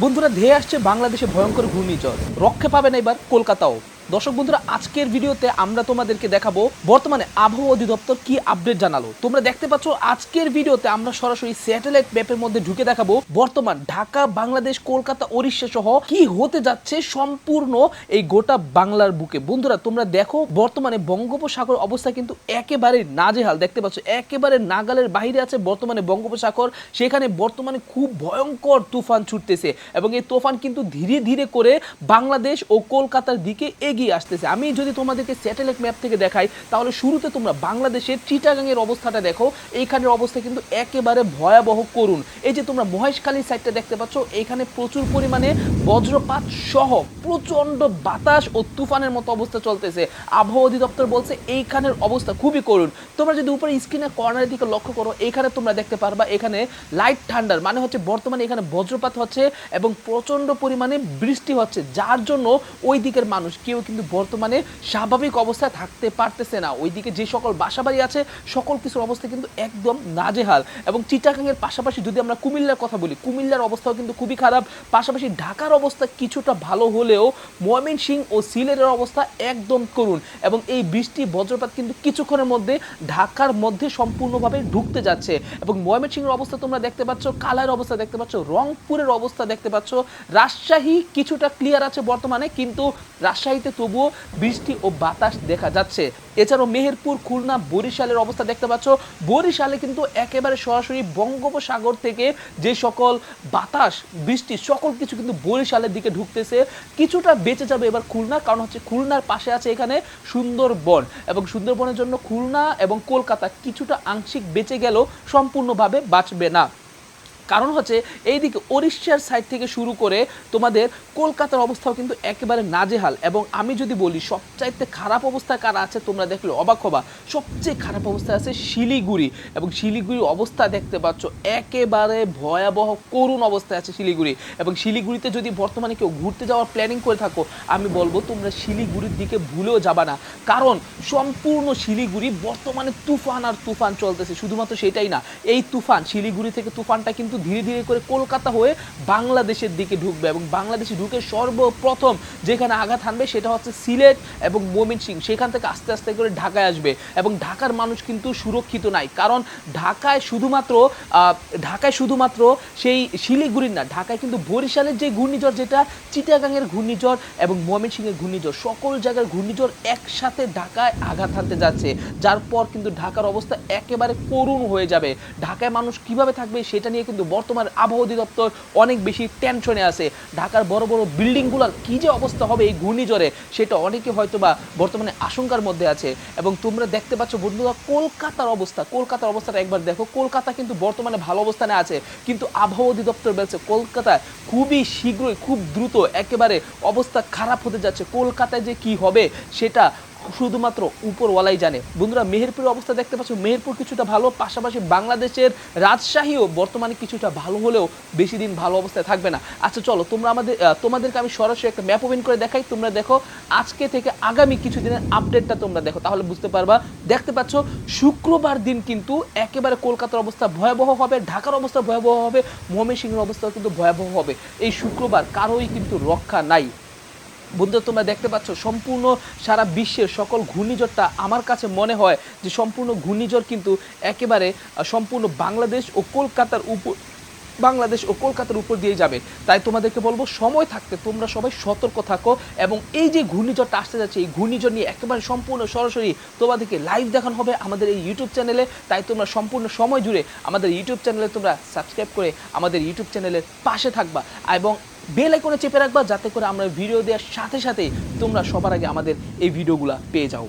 বন্ধুরা ধেয়ে আসছে বাংলাদেশে ভয়ঙ্কর ঘূর্ণিঝড়, রক্ষে পাবে না এবার কলকাতাও। দর্শক বন্ধুরা, আজকের ভিডিওতে আমরা তোমাদেরকে দেখাবো বর্তমানে আবহাওয়া অধিদপ্তর কি আপডেট জানালো। তোমরা দেখতে পাচ্ছ আজকের ভিডিওতে আমরা সরাসরি স্যাটেলাইট ম্যাপের মধ্যে ঢুকে দেখাবো বর্তমান ঢাকা, বাংলাদেশ, কলকাতা, ওড়িশা সহ কি হতে যাচ্ছে সম্পূর্ণ এই গোটা বাংলার বুকে। বন্ধুরা তোমরা দেখো বর্তমানে বঙ্গোপসাগর অবস্থা কিন্তু একেবারে নাজেহাল। দেখতে পাচ্ছ একেবারে নাগালের বাইরে আছে বর্তমানে বঙ্গোপসাগর। সেখানে বর্তমানে খুব ভয়ঙ্কর তুফান ছুটতেছে এবং এই তুফান কিন্তু ধীরে ধীরে করে বাংলাদেশ ও কলকাতার দিকে এগিয়ে আসতেছে। আমি যদি তোমাদেরকে স্যাটেলাইট ম্যাপ থেকে দেখাই তাহলে শুরুতে তোমরা বাংলাদেশের চিটাগাংয়ের অবস্থাটা দেখো। এইখানের অবস্থা কিন্তু একেবারে ভয়াবহ করুন। এই যে তোমরা মহেশখালীর সাইডটা দেখতে পাচ্ছ, এখানে প্রচুর পরিমাণে বজ্রপাত সহ প্রচন্ড বাতাস ও তুফানের মতো অবস্থা চলতেছে। আবহাওয়া অধিদপ্তর বলছে এইখানের অবস্থা খুবই করুন। তোমরা যদি উপরে স্ক্রিনের কর্নারের দিকে লক্ষ্য করো, এখানে তোমরা দেখতে পারবা এখানে লাইট থান্ডার মানে হচ্ছে বর্তমানে এখানে বজ্রপাত হচ্ছে এবং প্রচন্ড পরিমাণে বৃষ্টি হচ্ছে, যার জন্য ওই দিকের মানুষ কেউ কিন্তু বর্তমানে স্বাভাবিক অবস্থায় থাকতে পারতেছে না। ওইদিকে যে সকল বাসাবাড়ি আছে সকল কিছুর অবস্থা কিন্তু একদম নাজেহাল। এবং চিটাগাংয়ের পাশাপাশি যদি আমরা কুমিল্লার কথা বলি, কুমিল্লার অবস্থাও কিন্তু খুবই খারাপ। পাশাপাশি ঢাকার অবস্থা কিছুটা ভালো হলেও ময়মনসিংহ ও সিলেটের অবস্থা একদম করুন। এবং এই বৃষ্টি বজ্রপাত কিন্তু কিছুক্ষণের মধ্যে ঢাকার মধ্যে সম্পূর্ণভাবে ঢুকতে যাচ্ছে। এবং ময়মনসিংহের অবস্থা তোমরা দেখতে পাচ্ছ, কালার অবস্থা দেখতে পাচ্ছ, রংপুরের অবস্থা দেখতে পাচ্ছ, রাজশাহী কিছুটা ক্লিয়ার আছে বর্তমানে, কিন্তু রাজশাহীতে তবুও বৃষ্টি ও বাতাস দেখা যাচ্ছে। এছাড়াও মেহেরপুর, খুলনা, বরিশালের অবস্থা দেখতে পাচ্ছ। বরিশালে কিন্তু একেবারে সরাসরি বঙ্গোপসাগর থেকে যে সকল বাতাস বৃষ্টি সকল কিছু কিন্তু বরিশালের দিকে ঢুকতেছে। কিছুটা বেঁচে যাবে এবার খুলনা, কারণ হচ্ছে খুলনার পাশে আছে এখানে সুন্দরবন এবং সুন্দরবনের জন্য খুলনা এবং কলকাতা কিছুটা আংশিক বেঁচে গেলেও সম্পূর্ণভাবে বাঁচবে না। কারণ হচ্ছে এইদিকে ওড়িশার সাইড থেকে শুরু করে তোমাদের কলকাতার অবস্থাও কিন্তু একেবারে নাজেহাল। এবং আমি যদি বলি সবচাইতে খারাপ অবস্থা কারা আছে তোমরা দেখলে অবাক হবা। সবচেয়ে খারাপ অবস্থা আছে শিলিগুড়ি, এবং শিলিগুড়ির অবস্থা দেখতে পাচ্ছ একেবারে ভয়াবহ করুণ অবস্থায় আছে শিলিগুড়ি। এবং শিলিগুড়িতে যদি বর্তমানে কেউ ঘুরতে যাওয়ার প্ল্যানিং করে থাকো, আমি বলবো তোমরা শিলিগুড়ির দিকে ভুলেও যাবা না, কারণ সম্পূর্ণ শিলিগুড়ি বর্তমানে তুফান আর তুফান চলতেছে। শুধুমাত্র সেটাই না, এই তুফান শিলিগুড়ি থেকে তুফানটা কিন্তু ধীরে ধীরে করে কলকাতা হয়ে বাংলাদেশের দিকে ঢুকবে এবং বাংলাদেশে ঢুকে সর্বপ্রথম যেখানে আঘাত হানবে সেটা হচ্ছে সিলেট এবং ময়মনসিংহ। সেখান থেকে আস্তে আস্তে করে ঢাকায় আসবে এবং ঢাকার মানুষ কিন্তু সুরক্ষিত নাই, কারণ ঢাকায় শুধুমাত্র সেই শিলিগুড়ির না, ঢাকায় কিন্তু বরিশালের যে ঘূর্ণিঝড়, যেটা চিটাগাংয়ের ঘূর্ণিঝড় এবং ময়মনসিংহের ঘূর্ণিঝড়, সকল জায়গার ঘূর্ণিঝড় একসাথে ঢাকায় আঘাত হানতে যাচ্ছে, যার পর কিন্তু ঢাকার অবস্থা একেবারে করুণ হয়ে যাবে। ঢাকায় মানুষ কিভাবে থাকবে সেটা নিয়ে কিন্তু বর্তমান আবহাওয়া অধিদপ্তর অনেক বেশি টেনশনে আছে। ঢাকার বড় বড় বিল্ডিংগুলোর কি যে অবস্থা হবে এই ঘূর্ণিঝড়ে সেটা অনেকে হয়তোবা বর্তমানে আশঙ্কার মধ্যে আছে। এবং তোমরা দেখতে পাচ্ছ বন্ধুরা কলকাতার অবস্থাটা একবার দেখো। কলকাতা কিন্তু বর্তমানে ভালো অবস্থানে আছে, কিন্তু আবহাওয়া অধিদপ্তর বলছে কলকাতায় খুবই শীঘ্রই খুব দ্রুত একেবারে অবস্থা খারাপ হতে যাচ্ছে। কলকাতায় যে কি হবে সেটা শুধুমাত্র উপরওয়ালাই জানে। বন্ধুরা মেহেরপুরের অবস্থা দেখতে পাচ্ছ, মেহেরপুর কিছুটা ভালো, পাশাপাশি বাংলাদেশের রাজশাহীও বর্তমানে কিছুটা ভালো হলেও বেশি দিন ভালো অবস্থায় থাকবে না। আচ্ছা চলো তোমাদেরকে আমি সরাসরি একটা ম্যাপ ওপেন করে দেখাই। তোমরা দেখো আজকে থেকে আগামী কিছুদিনের আপডেটটা তোমরা দেখো, তাহলে বুঝতে পারবা। দেখতে পাচ্ছ শুক্রবার দিন কিন্তু একেবারে কলকাতার অবস্থা ভয়াবহ হবে, ঢাকার অবস্থা ভয়াবহ হবে, ময়মনসিংহের অবস্থাও কিন্তু ভয়াবহ হবে। এই শুক্রবার কারোই কিন্তু রক্ষা নাই। বন্ধুরা তোমরা দেখতে পাচ্ছ সম্পূর্ণ সারা বিশ্বের সকল ঘূর্ণিঝড়টা আমার কাছে মনে হয় যে সম্পূর্ণ ঘূর্ণিঝড় কিন্তু একেবারে সম্পূর্ণ বাংলাদেশ ও কলকাতার উপর দিয়ে যাবে। তাই তোমাদেরকে বলবো সময় থাকতে তোমরা সবাই সতর্ক থাকো। এবং এই যে ঘূর্ণিঝড়টা আসতে যাচ্ছে এই ঘূর্ণিঝড় নিয়ে একেবারে সম্পূর্ণ সরাসরি তোমাদেরকে লাইভ দেখানো হবে আমাদের এই ইউটিউব চ্যানেলে। তাই তোমরা সম্পূর্ণ সময় জুড়ে আমাদের ইউটিউব চ্যানেলে তোমরা সাবস্ক্রাইব করে আমাদের ইউটিউব চ্যানেলের পাশে থাকবা এবং বেল আইকনে চেপে রাখবা, যাতে করে আমরা ভিডিও দেওয়ার সাথে সাথে তোমরা সবার আগে আমাদের এই ভিডিওগুলো পেয়ে যাও।